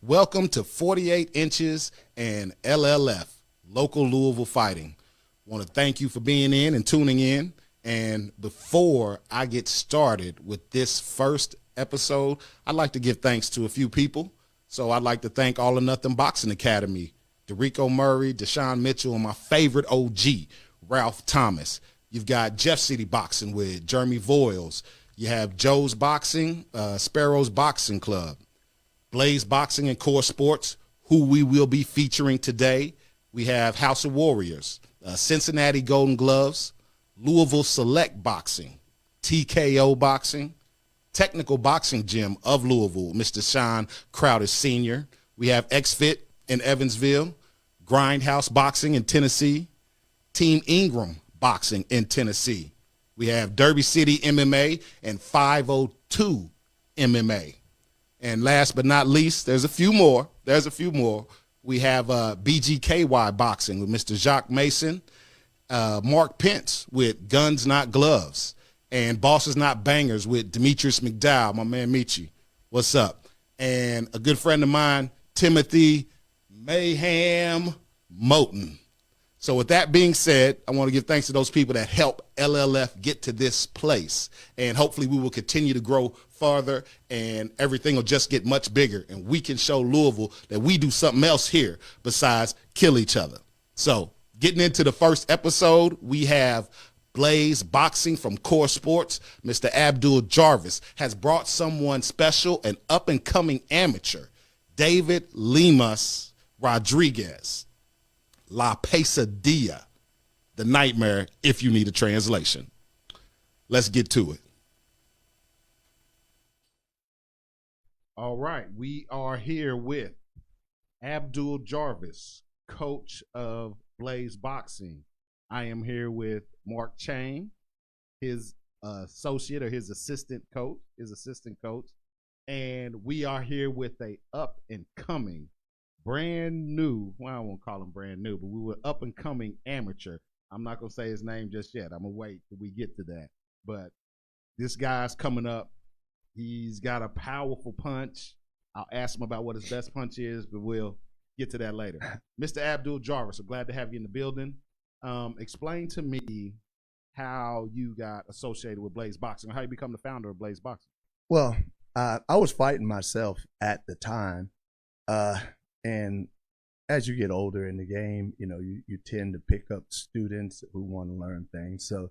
Welcome to 48 Inches and LLF, Local Louisville Fighting. I want to thank you for being in and tuning in. And before I get started with this first episode, I'd like to give thanks to a few people. So I'd like to thank All or Nothing Boxing Academy, Derico Murray, Deshaun Mitchell, and my favorite OG, Ralph Thomas. You've got Jeff City Boxing with Jeremy Voiles. You have Joe's Boxing, Sparrow's Boxing Club. Blaze Boxing and Core Sports, who we will be featuring today. We have House of Warriors, Cincinnati Golden Gloves, Louisville Select Boxing, TKO Boxing, Technical Boxing Gym of Louisville, Mr. Sean Crowder Sr. We have XFit in Evansville, Grindhouse Boxing in Tennessee, Team Ingram Boxing in Tennessee. We have Derby City MMA and 502 MMA. And last but not least, there's a few more. We have BGKY Boxing with Mr. Jacques Mason, Mark Pence with Guns Not Gloves, and Bosses Not Bangers with Demetrius McDowell, my man Michi. What's up? And a good friend of mine, Timothy Mayhem Moten. So with that being said, I want to give thanks to those people that help LLF get to this place. And hopefully we will continue to grow farther and everything will just get much bigger. And we can show Louisville that we do something else here besides kill each other. So getting into the first episode, we have Blaze Boxing from Core Sports. Mr. Abdull Jarvis has brought someone special, an up-and-coming amateur, David Lemus Rodriguez. La Pasadilla, the nightmare if you need a translation. Let's get to it. All right, we are here with Abdull Jarvis, coach of Blaze Boxing. I am here with Mark Chang, his associate or his assistant coach, and we are here with a up and coming brand new, well, I won't call him brand new, but we were up and coming amateur. I'm not going to say his name just yet. I'm going to wait till we get to that. But this guy's coming up. He's got a powerful punch. I'll ask him about what his best punch is, but we'll get to that later. Mr. Abdull Jarvis, I'm glad to have you in the building. Explain to me how you got associated with Blaze Boxing, how you become the founder of Blaze Boxing. Well, I was fighting myself at the time. And as you get older in the game, you know, you tend to pick up students who want to learn things. So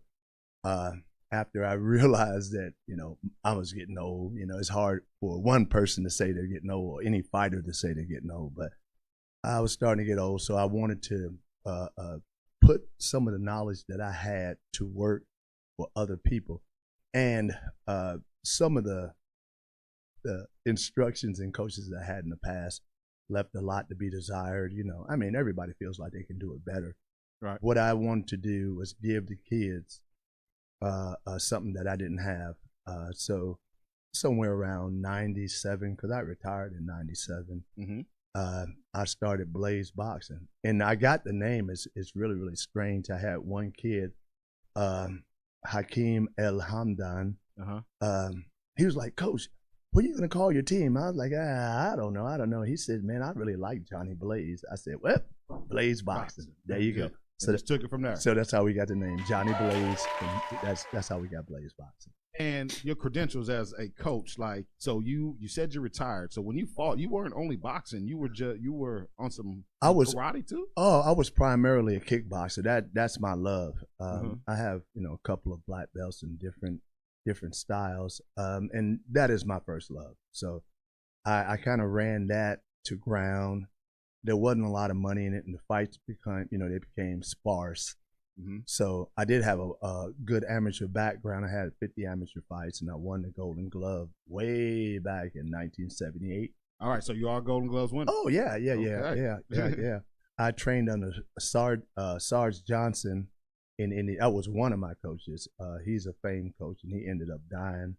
after I realized that, you know, I was getting old, you know, it's hard for one person to say they're getting old or any fighter to say they're getting old, but I was starting to get old. So I wanted to put some of the knowledge that I had to work for other people. And some of the instructions and coaches that I had in the past left a lot to be desired. You know, I mean, everybody feels like they can do it better. Right. What I wanted to do was give the kids something that I didn't have. So somewhere around 97, because I retired in 97. Mm-hmm. I started Blaze Boxing, and I got the name. It's really really strange. I had one kid, Hakeem El Hamdan. He was like, "Coach, what are you gonna call your team?" I was like, I don't know. He said, "Man, I really like Johnny Blaze." I said, "Well, Blaze Boxing. There you go." So just took it from there. So that's how we got the name Johnny Blaze, and that's how we got Blaze Boxing. And your credentials as a coach, like, so you said you retired. So when you fought, you weren't only boxing. You were on some karate too. Oh, I was primarily a kickboxer. That's my love. I have a couple of black belts in different styles, and that is my first love. So I kind of ran that to ground. There wasn't a lot of money in it, and the fights became sparse. So I did have a good amateur background. I had 50 amateur fights, and I won the Golden Glove way back in 1978. All right, so you are Golden Gloves winner. Oh yeah. I trained under Sarge Johnson in India. That was one of my coaches. He's a famed coach, and he ended up dying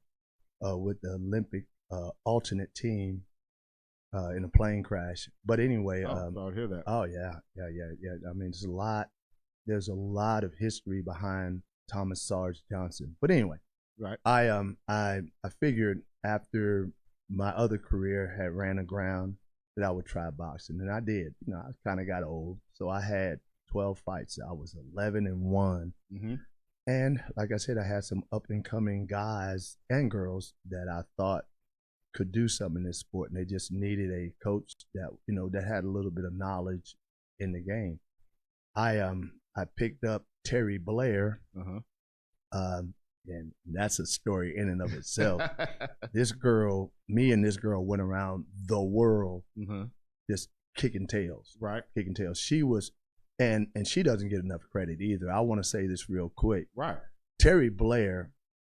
with the Olympic alternate team in a plane crash. But anyway, sorry to hear that. Oh yeah. I mean, there's a lot of history behind Thomas Sarge Johnson. But anyway, right. I figured after my other career had ran aground that I would try boxing, and I did. I kind of got old, so I had 12 fights. I was 11-1, and like I said, I had some up and coming guys and girls that I thought could do something in this sport, and they just needed a coach that that had a little bit of knowledge in the game. I picked up Terry Blair, and that's a story in and of itself. Me and this girl went around the world just kicking tails. Right. Kicking tails. She was, and she doesn't get enough credit either. I want to say this real quick. Right. Terry Blair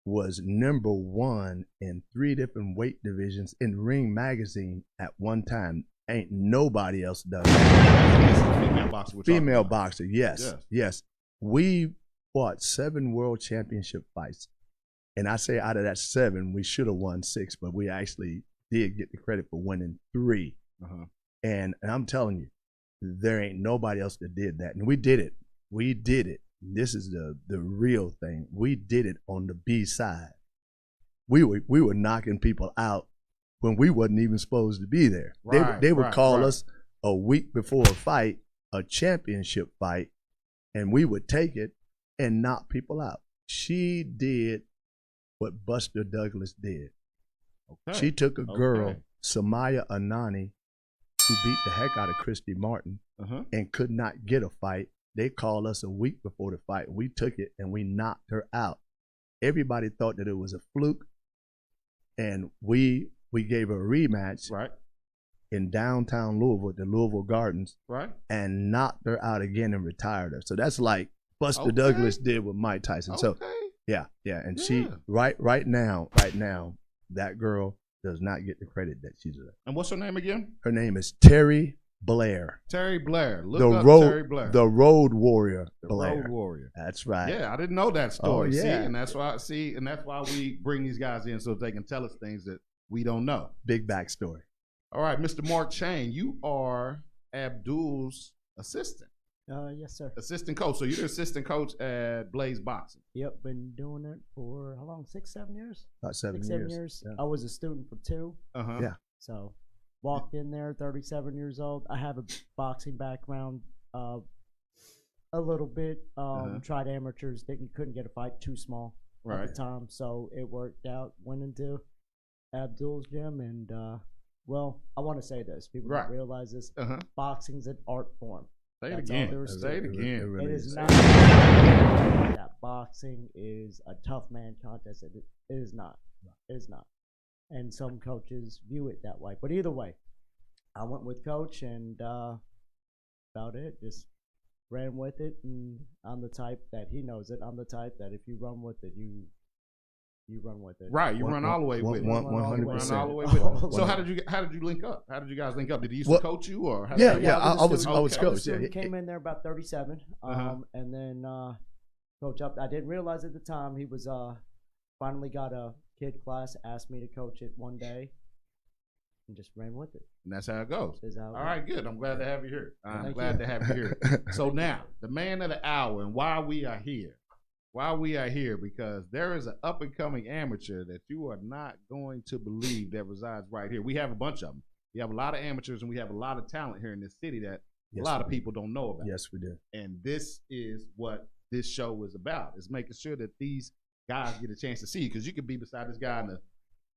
was #1 in 3 different weight divisions in Ring Magazine at one time. Ain't nobody else done that. Female boxer. Female boxer, yes. We fought 7 world championship fights. And I say out of that 7, we should have won 6, but we actually did get the credit for winning 3. And I'm telling you, there ain't nobody else that did that. And we did it. This is the real thing. We did it on the B side. We were knocking people out when we wasn't even supposed to be there. They would call us a week before a fight, a championship fight, and we would take it and knock people out. She did what Buster Douglas did. She took a girl, Samaya Anani, who beat the heck out of Christy Martin and could not get a fight. They called us a week before the fight. We took it and we knocked her out. Everybody thought that it was a fluke, and we gave her a rematch in downtown Louisville, the Louisville Gardens, and knocked her out again and retired her. So that's like Buster Douglas did with Mike Tyson. So and she right now, that girl does not get the credit that she's at. And what's her name again? Her name is Terry Blair. Terry Blair. Terry Blair. The Road Warrior Blair. Road Warrior. That's right. Yeah, I didn't know that story. Oh, yeah. See, and that's why we bring these guys in so they can tell us things that we don't know. Big backstory. All right, Mr. Mark Chang, you are Abdull's assistant. Yes, sir. Assistant coach. So you're the assistant coach at Blaze Boxing. Yep, been doing it for how long? 6, 7 years? About 7 years. Yeah. I was a student for 2. Yeah. So walked in there, 37 years old. I have a boxing background, a little bit. Tried amateurs, couldn't get a fight, too small at the time. So it worked out. Went into Abdull's gym, and well, I want to say this. People don't realize this. Boxing's an art form. Say it again. Say it again. It is not that boxing is a tough man contest. It is not. It is not. And some coaches view it that way. But either way, I went with coach, and about it. Just ran with it. And I'm the type that he knows it. I'm the type that if you run with it, you run with it. Right, you run all the way with it. 100%. Run all the way with it. So how did you link up? How did you guys link up? Did he used to coach you, or? I was coach. Yeah, he came in there about 37, and then coach up. I didn't realize at the time he was finally got a kid class. Asked me to coach it one day. and just ran with it. And that's how it goes. That's how it All goes. right, good. I'm glad to have you here. I'm Thank glad you. to have you here. So now, the man of the hour and why we are here. Why we are here, because there is an up-and-coming amateur that you are not going to believe that resides right here. We have a bunch of them. We have a lot of amateurs, and we have a lot of talent here in this city that a lot of people don't know about. Yes, we do. And this is what this show is about, is making sure that these guys get a chance to see you, because you could be beside this guy in the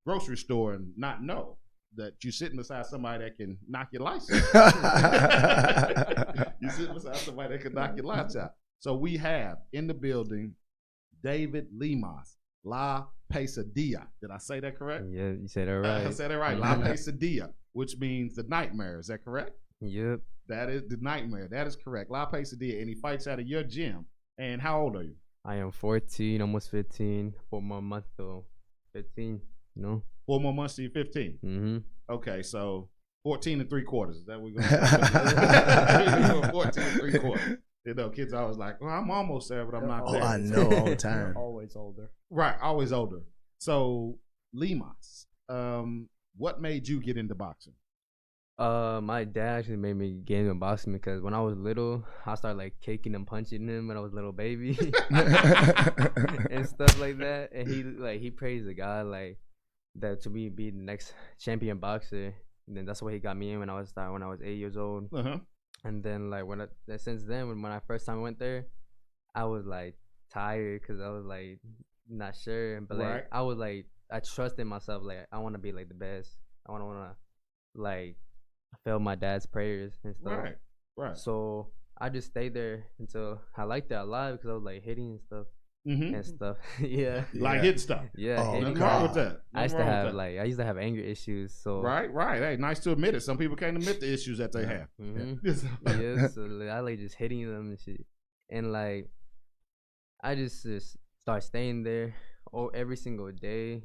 grocery store and not know that you're sitting beside somebody that can knock your lights out. You're sitting beside somebody that can knock your lights out. So we have in the building David Lemus, La Pasadilla. Did I say that correct? Yeah, you said it right. I said it right. La Pasadilla, which means the nightmare. Is that correct? Yep. That is the nightmare. That is correct. La Pasadilla, and he fights out of your gym. And how old are you? I am 14, almost 15. 4 more months till 15. You know. 4 more months to you're 15. Mm-hmm. Okay, so 14 and 3/4. Is that what we're going to do? 14 and 3/4. You know, kids are always like, well, I'm almost there, but I'm not there. I know all the time. They're always older. Right, always older. So, Lemus, what made you get into boxing? My dad actually made me get into boxing because when I was little, I started like kicking and punching him when I was a little baby and stuff like that. And he praised the guy like that to be the next champion boxer. And then that's what he got me in when I was 8 years old. Uh-huh. And then like since then when I first time went there, I was like tired because I was like not sure, but like Right. I was like I trusted myself, like I want to be like the best. I want to like feel my dad's prayers and stuff. Right, right. So I just stayed there until I liked it a lot because I was like hitting and stuff Mm-hmm. and stuff. Yeah. Like hitting stuff. Yeah. Oh, hitting. Nothing wrong with that. I used to Nothing wrong have with that. I used to have anger issues. So Right. Hey, nice to admit it. Some people can't admit the issues that they have. Mm-hmm. Yeah. Yeah, so like, I like just hitting them and shit, and like I just start staying there every single day,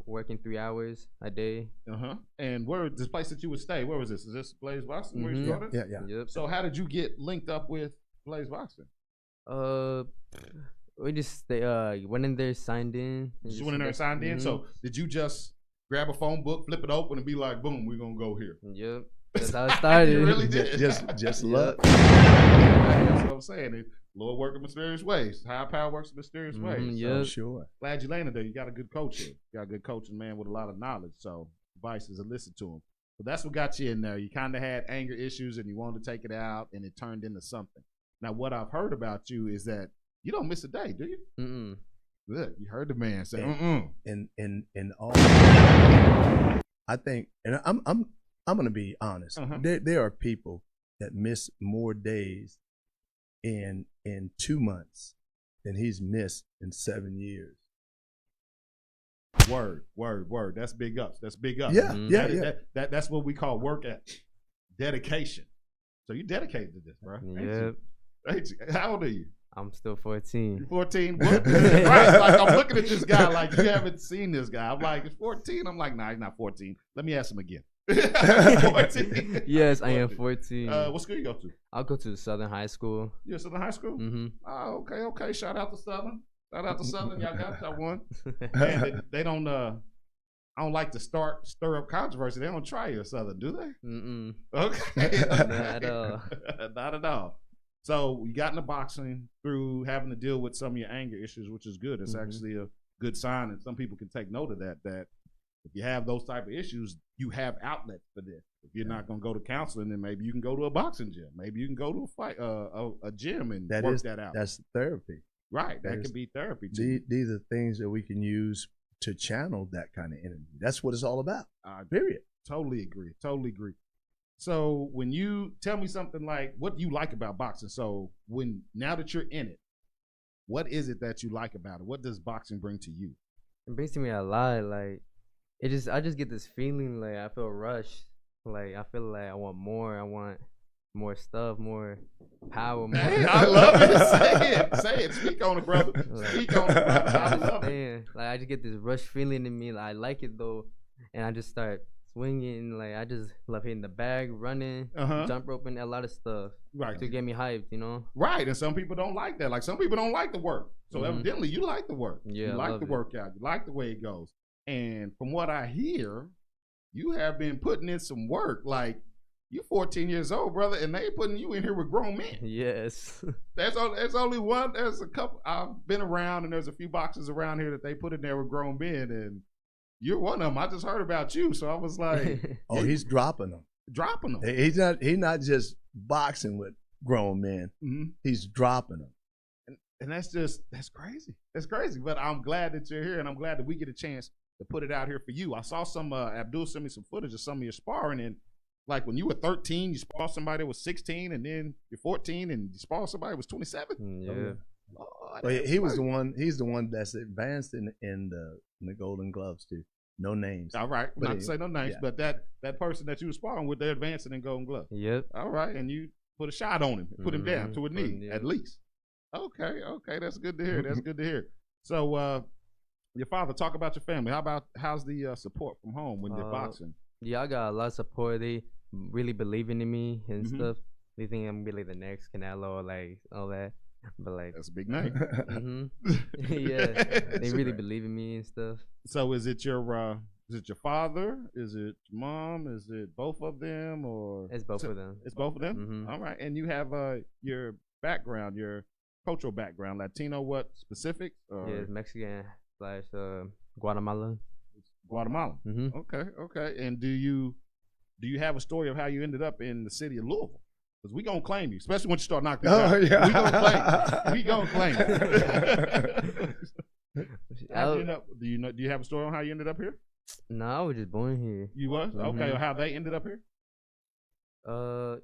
working 3 hours a day. Uh-huh. And where this place that you would stay? Where was this? Is this Blaze Boxing? Where you Mhm. started? Yeah. Yep. So how did you get linked up with Blaze Boxing? We just went in there, signed in. and You went in there and signed in. Mhm. So did you just grab a phone book, flip it open, and be like, "Boom, we're gonna go here"? Yep. That's how it started. You really did. Just luck. That's what I'm saying. The Lord works in mysterious ways. Higher power works in mysterious Mhm, ways. yeah. Oh, sure. Glad you landed there. You got a good coach here. You got a good coaching man with a lot of knowledge. So advice is to listen to him. But that's what got you in there. You kind of had anger issues and you wanted to take it out, and it turned into something. Now, what I've heard about you is that you don't miss a day, do you? Mm-mm. Good. You heard the man say, And all. I think, and I'm gonna be honest. Uh-huh. There are people that miss more days in 2 months than he's missed in 7 years. Word. That's big ups. That's big ups. Yeah, Mhm. yeah. That's what we call work ethic, dedication. So you dedicated to this, bro. ain't you? Yep. Ain't you? How old are you? I'm still 14. You're 14? What? Right. Like, I'm looking at this guy like you haven't seen this guy. I'm like, it's 14? I'm like, nah, he's not 14. Let me ask him again. 14. Yes, I am 14. What school you go to? I'll go to Southern High School. You at Southern High School? Mm-hmm. Oh, okay. Shout out to Southern. Y'all got that one. Man, they don't I don't like to stir up controversy. They don't try you at Southern, do they? Mm-mm. Okay. Not at all. Not at all. So you got into boxing through having to deal with some of your anger issues, which is good. It's Mhm. actually a good sign, and some people can take note of that. That if you have those type of issues, you have outlets for this. If you're not going to go to counseling, then maybe you can go to a boxing gym. Maybe you can go to a gym and work that out. That's therapy. Right. That is- could be therapy too. These are things that we can use to channel that kind of energy. That's what it's all about. Period. Totally agree. So when you tell me something like what you like about boxing, so now that you're in it, what is it that you like about it? What does boxing bring to you? It brings to me a lot. Like I just get this feeling like I feel rushed. Like I feel like I want more. I want more stuff, more power. More. Hey, I love it. Say it. Speak on it, brother. Speak on it, brother. I love it. Man, like I just get this rush feeling in me. Like I like it though, and I just start swinging. Like I just love hitting the bag, running, jump roping, a lot of stuff Right. to get me hyped. You know. Right. And some people don't like that. Like some people don't like the work. So Mhm. evidently you like the work. Yeah, You I like love the it. workout. You like the way it goes. And from what I hear, you have been putting in some work. Like, you 14 years old, brother, and they putting you in here with grown men. Yes. There's only one. There's a couple. I've been around, and there's a few boxes around here that they put in there with grown men, and you're one of them. I just heard about you, so I was like, oh, he's dropping them. Dropping them. He's not just boxing with grown men. Mm-hmm. He's dropping them. And that's crazy. That's crazy. But I'm glad that you're here, and I'm glad that we get a chance to put it out here for you. I saw some Abdull send me some footage of some of your sparring, and like when you were 13, you sparred somebody that was 16, and then you're 14, and you sparred somebody that was 27. Yeah. Lord, Well, he was the one. He's the one that's advanced in the Golden Gloves too. No names. All right, But not to say no names, yeah. but that person that you were sparring with, they're advancing in Golden Glove. Yep. All right, and you put a shot on him, put him down to a knee Yeah. at least. Okay, that's good to hear. That's good to hear. So, your father, talk about your family. How's the support from home when you're boxing? Yeah, I got a lot of support. They really believing in me and Mhm. stuff. They think I'm really the next Canelo or like all that. But like, That's a big name. yeah, they really believe in me and stuff. So, is it your father? Is it your mom? Is it both of them? Or It's both of them. It's both of them. Mhm. All right, and you have your background, your cultural background, Latino. What specific? Yeah, it's Mexican / Guatemala. Guatemala. Mm-hmm. Okay. And do you have a story of how you ended up in the city of Louisville? Because we gonna claim you, especially once you start knocking Oh, out. yeah. We gonna claim you. How I, do you have a story on how you ended up here? no, I was just born here. You was okay. Or how they ended up here?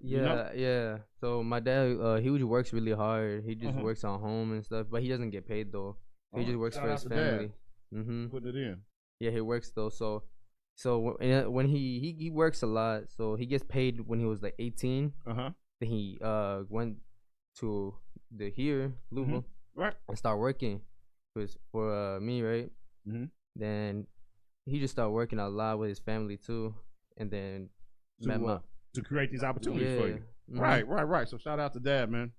Yeah. So my dad, he works really hard. He just Uh-huh. works on home and stuff, but he doesn't get paid though. He Oh, just works shout for out his to Dad. family. Mm-hmm. Putting it in. Yeah, he works though. So when he works a lot, so he gets paid when he was like 18. Uh-huh. Then he went to Louisville, Right. and start working for me, right? Mhm. Then he just started working a lot with his family too, and then met my To create these opportunities for you. Mhm. Right. So shout out to Dad, man.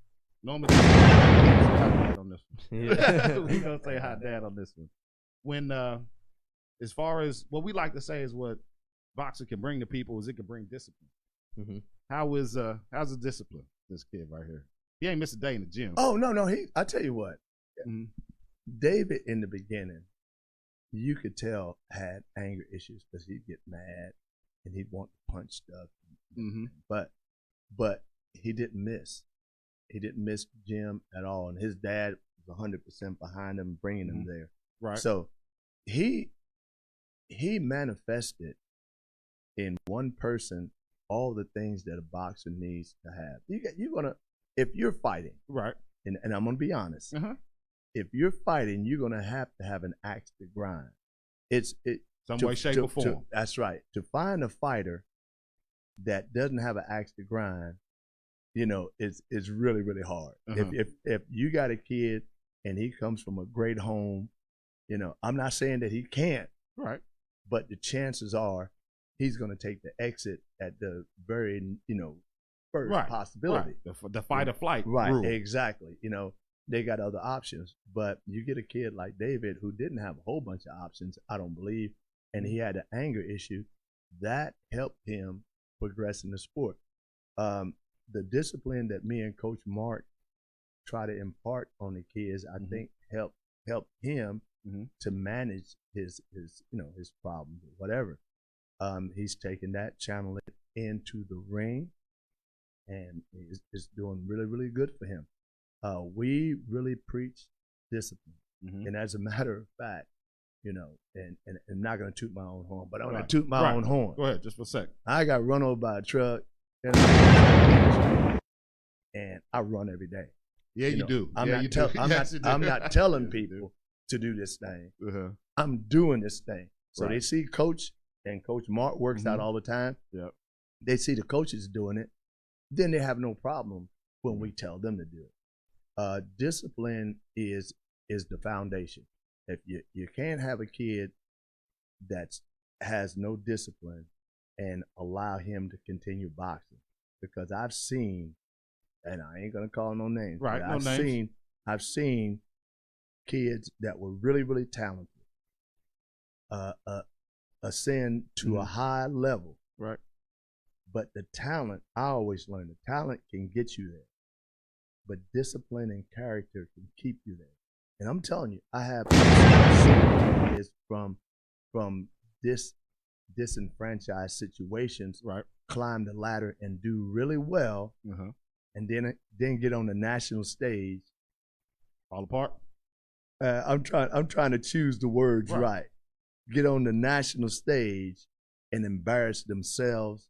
Normally on this one. Yeah. We gonna say hi Dad on this one. When as far as what we like to say is what boxing can bring to people is it can bring discipline. Mhm. How's the discipline? This kid right here. He ain't missed a day in the gym. Oh no. I tell you what, Mhm. David in the beginning, you could tell had anger issues because he'd get mad and he'd want to punch stuff. Mhm. But he didn't miss. He didn't miss gym at all, and his dad was 100% behind him, bringing him there. Right. So he manifested in one person all the things that a boxer needs to have. If you're fighting, Right. and I'm gonna be honest, Uh-huh. if you're fighting, you're gonna have to have an axe to grind. Some way, shape, or form. That's right. To find a fighter that doesn't have an axe to grind, it's really, really hard. Uh-huh. If you got a kid and he comes from a great home, I'm not saying that he can't, Right. but the chances are he's going to take the exit at the very, first Right. possibility. Right. The fight or flight. Right, rule. exactly. They got other options, but you get a kid like David who didn't have a whole bunch of options, I don't believe, and he had an anger issue that helped him progress in the sport. The discipline that me and Coach Mark try to impart on the kids, I think helped him to manage his problems or whatever. He's taken that, channel it into the ring, and it's doing really, really good for him. We really preach discipline, and as a matter of fact, and I'm not going to toot my own horn, but I'm going to toot my own horn. Go ahead, just for a sec. I got run over by a truck, and I run every day. Yeah, you do. I'm Yeah, not you do. Yes, you do. I'm not telling Yes, you do. people to do this thing. Uh-huh. I'm doing this thing. So Right. they see Coach, and Coach Mark works out all the time. Yep. They see the coaches doing it, then they have no problem when we tell them to do it. Discipline is the foundation. If you can't have a kid that has no discipline and allow him to continue boxing, because I've seen, and I ain't gonna call no names, Right, but no names. I've seen kids that were really, really talented, ascend to a high level. Right. But the talent, I always learn, the talent can get you there, but discipline and character can keep you there. And I'm telling you, I have is from disenfranchised situations, Right. climb the ladder and do really well, and then get on the national stage. Fall apart. I'm trying to choose the words right. Get on the national stage and embarrass themselves,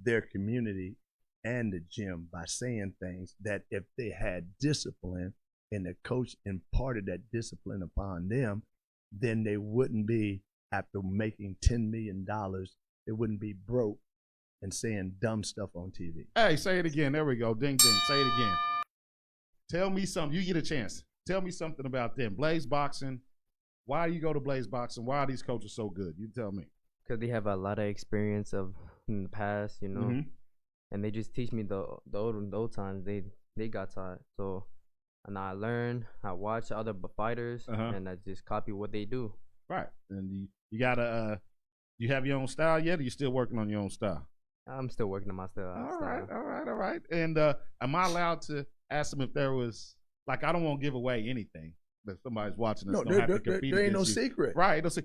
their community, and the gym by saying things that if they had discipline and the coach imparted that discipline upon them, then they wouldn't be, after making $10 million, they wouldn't be broke and saying dumb stuff on TV. Hey, say it again. There we go. Ding, ding. Say it again. Tell me something. You get a chance. Tell me something about them. Blaze Boxing. Why do you go to Blaze Boxing? Why are these coaches so good? You tell me. Because they have a lot of experience of in the past, you know, and they just teach me the old times they got taught. So, and I learn, I watch other fighters, and I just copy what they do. Right. And you gotta you have your own style yet, or you still working on your own style? I'm still working on my style. All right. And am I allowed to ask them if there was, like, I don't want to give away anything, but somebody's watching us. No, there ain't no secret. Right. So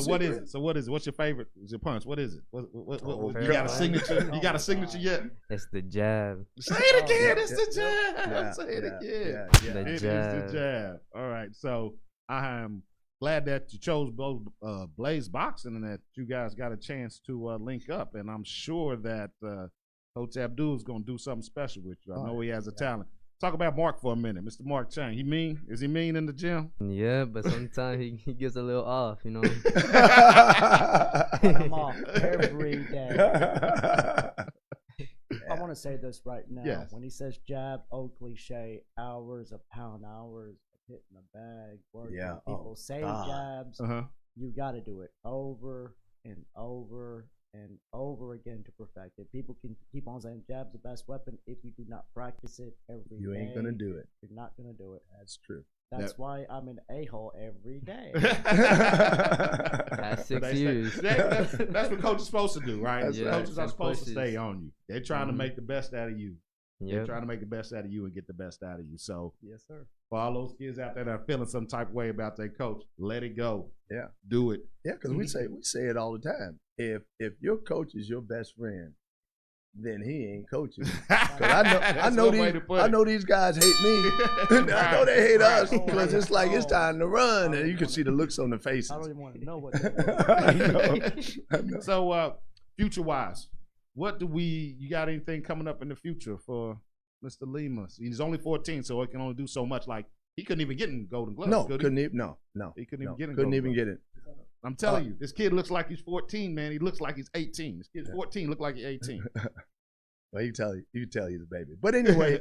what is it? So what is it? What's your favorite? What's your punch? What is it? What you got a signature? You got a signature yet? It's the jab. Say it again. It's the jab. Yeah, Say it again. Yeah. It is the jab. All right. So I am glad that you chose both Blaze Boxing and that you guys got a chance to link up. And I'm sure that Coach Abdull is going to do something special with you. I know he has a talent. Talk about Mark for a minute. Mr. Mark Chang. He mean? Is he mean in the gym? Yeah, but sometimes he gets a little off, you know. I'm off every day. I want to say this right now. Yes. When he says jab, old cliche, hours upon hours, hitting the bag, working. Yeah. People say jabs. You got to do it over and over and over again to perfect it. People can keep on saying jab's the best weapon. If you do not practice it every day, you ain't gonna do it. You're not gonna do it. That's true. That's why I'm an a-hole every day. Past 6 years. That's what coach is supposed to do, right? Coaches are supposed to stay on you. They're trying to make the best out of you. They're trying to make the best out of you and get the best out of you. So, yes, sir. For all those kids out there that are feeling some type of way about their coach, let it go. Yeah. Do it. Yeah, because we say it all the time. If your coach is your best friend, then he ain't coaching. I know these guys hate me. I know they hate us because it's like it's time to run, and you can see the looks on their faces. I don't even want to know what they know. So, future wise, you got anything coming up in the future for Mr. Lemus? He's only 14, so he can only do so much. Like, he couldn't even get in Golden Gloves. No, he couldn't even get it. I'm telling you, this kid looks like he's 14, man. He looks like he's 18. This kid's 14, look like he's 18. Well, you can tell he's a baby. But anyway,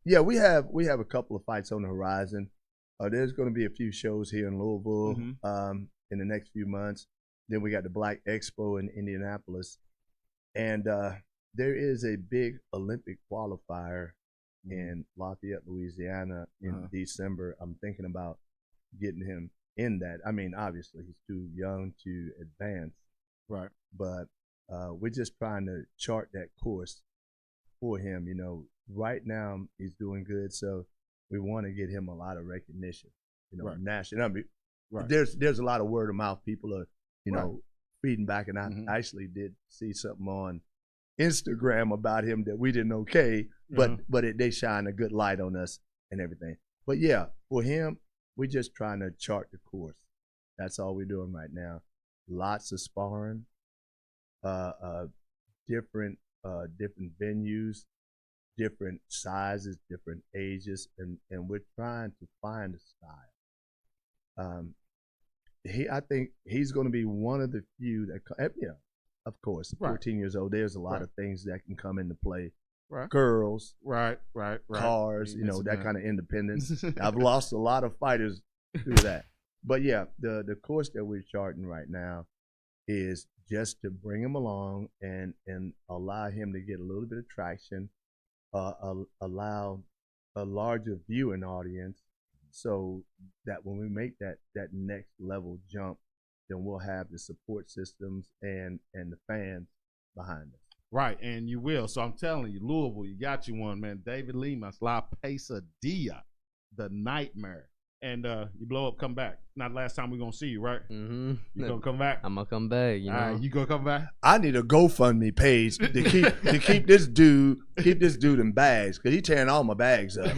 yeah, we have a couple of fights on the horizon. There's going to be a few shows here in Louisville in the next few months. Then we got the Black Expo in Indianapolis, and there is a big Olympic qualifier in Lafayette, Louisiana in December. I'm thinking about getting him in that. I mean, obviously he's too young to advance, right? But we're just trying to chart that course for him. You know, right now he's doing good, so we want to get him a lot of recognition. You know, national. I mean, there's a lot of word of mouth. People are, you know, feeding back, and I actually did see something on Instagram about him that we didn't but they shine a good light on us and everything. But yeah, for him, we're just trying to chart the course. That's all we're doing right now. Lots of sparring, different venues, different sizes, different ages, and we're trying to find a style. I think he's going to be one of the few that, of course, 14 years old. There's a lot of things that can come into play. Right. Girls, right. Cars, that kind of independence. I've lost a lot of fighters through that. But yeah, the course that we're charting right now is just to bring him along and allow him to get a little bit of traction, allow a larger viewing audience, so that when we make that next level jump, then we'll have the support systems and the fans behind us. Right, and you will. So I'm telling you, Louisville, you got you one, man. David Lemus, La Pasadilla, the Nightmare. And you blow up, come back. Not the last time we're going to see you, right? Mm-hmm. You going to come back? I'm going to come back, you know. All right, you going to come back? I need a GoFundMe page to keep this dude in bags, because he tearing all my bags up.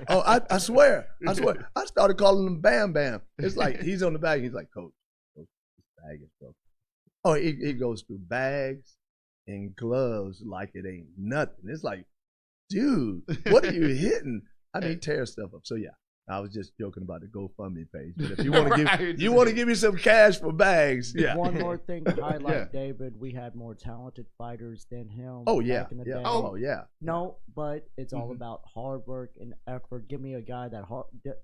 Oh, I swear. I started calling him Bam Bam. It's like he's on the bag. He's like, Coach, this bag is broken. Oh, he goes through bags and gloves like it ain't nothing. It's like, dude, what are you hitting? I mean, he tears stuff up. So yeah, I was just joking about the GoFundMe page. But if you want to give me some cash for bags, yeah. One more thing to highlight, David, we had more talented fighters than him. Oh yeah, back in the yeah. day. Oh yeah. No, but it's all about hard work and effort. Give me a guy that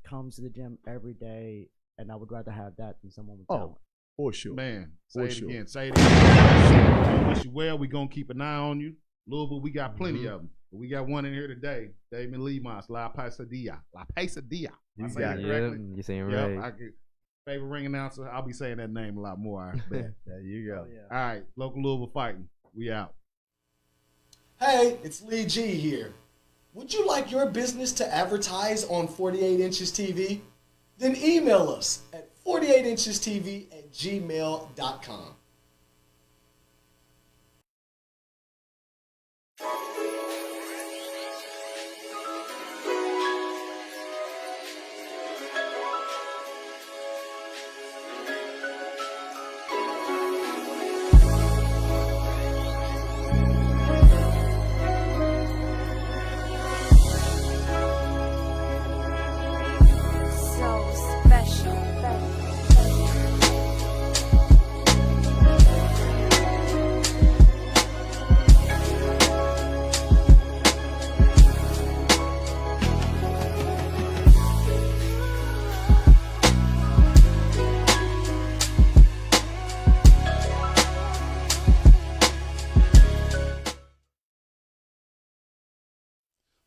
comes to the gym every day, and I would rather have that than someone with talent. For sure. Man, For say it sure. again. Say it again. Wish you well. We're going to keep an eye on you. Louisville, we got plenty of them. But we got one in here today. David Lemus, La Pasadilla. La Pasadilla. You I say got it it. correctly? Yep, you're saying Yep, right. favorite ring announcer. I'll be saying that name a lot more, I bet. There you go. Oh, yeah. All right, local Louisville fighting. We out. Hey, it's Lee G here. Would you like your business to advertise on 48 Inches TV? Then email us at 48inchestv@gmail.com. So special.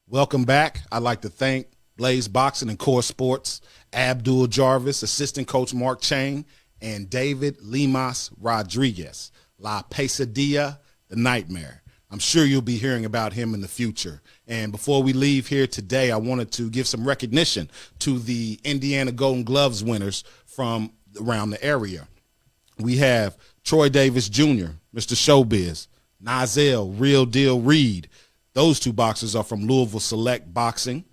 Welcome back. I'd like to thank Blaze Boxing and Core Sports, Abdull Jarvis, assistant coach Mark Chang, and David Lemus Rodriguez, La Pasadilla, the Nightmare. I'm sure you'll be hearing about him in the future. And before we leave here today, I wanted to give some recognition to the Indiana Golden Gloves winners from around the area. We have Troy Davis Jr., Mr. Showbiz, Nizel, Real Deal Reed. Those two boxers are from Louisville Select Boxing.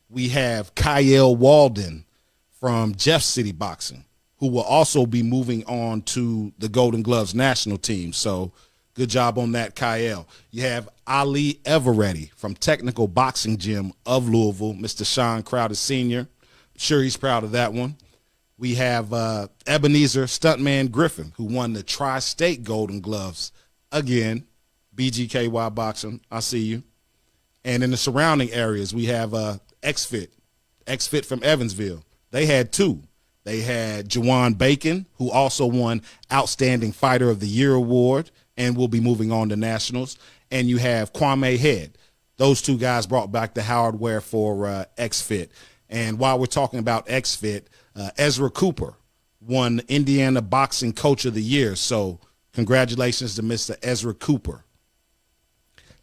We have Kyle Walden from Jeff City Boxing, who will also be moving on to the Golden Gloves national team. So good job on that, Kyle. You have Ali Eveready from Technical Boxing Gym of Louisville, Mr. Sean Crowder Sr. I'm sure he's proud of that one. We have Ebenezer Stuntman Griffin, who won the Tri-State Golden Gloves again, BGKY Boxing. I see you. And in the surrounding areas, we have XFit from Evansville. They had two. They had Jawan Bacon, who also won Outstanding Fighter of the Year award and will be moving on to nationals. And you have Kwame Head. Those two guys brought back the Howard Ware for XFit. And while we're talking about XFit, Ezra Cooper won Indiana Boxing Coach of the Year. So congratulations to Mr. Ezra Cooper.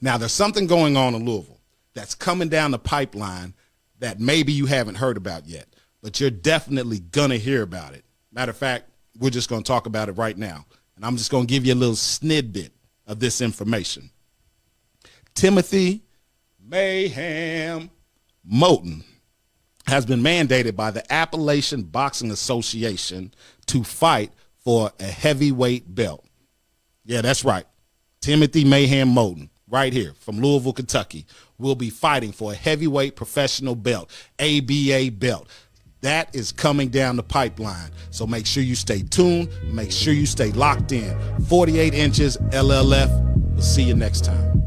Now, there's something going on in Louisville that's coming down the pipeline that maybe you haven't heard about yet, but you're definitely going to hear about it. Matter of fact, we're just going to talk about it right now, and I'm just going to give you a little snippet of this information. Timothy Mayhem Moten has been mandated by the Appalachian Boxing Association to fight for a heavyweight belt. Yeah, that's right. Timothy Mayhem Moten, right here from Louisville, Kentucky, will be fighting for a heavyweight professional belt, ABA belt. That is coming down the pipeline. So make sure you stay tuned. Make sure you stay locked in. 48 Inches LLF. We'll see you next time.